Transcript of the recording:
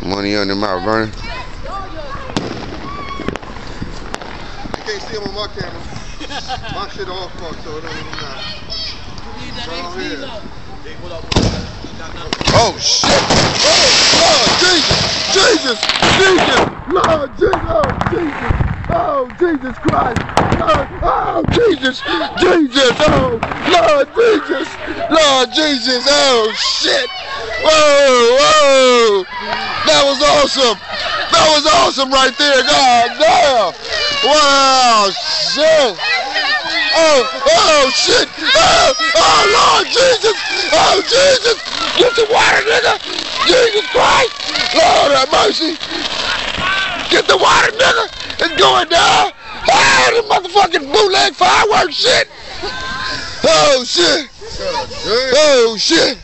Money under my burning. You can't see him on my camera. My shit all fucked, so it don't even matter. Oh shit! Oh Lord Jesus! Oh Jesus! Christ! Oh Jesus! Lord Jesus! Oh shit! Whoa! That was awesome! That was awesome right there! God damn! Wow! Shit! Oh shit! Oh Lord Jesus! Oh Jesus! Get the water, nigga! Jesus Christ! Lord have mercy! Get the water, nigga! It's going down! Oh, the motherfucking bootleg fireworks shit! Oh shit! Oh shit!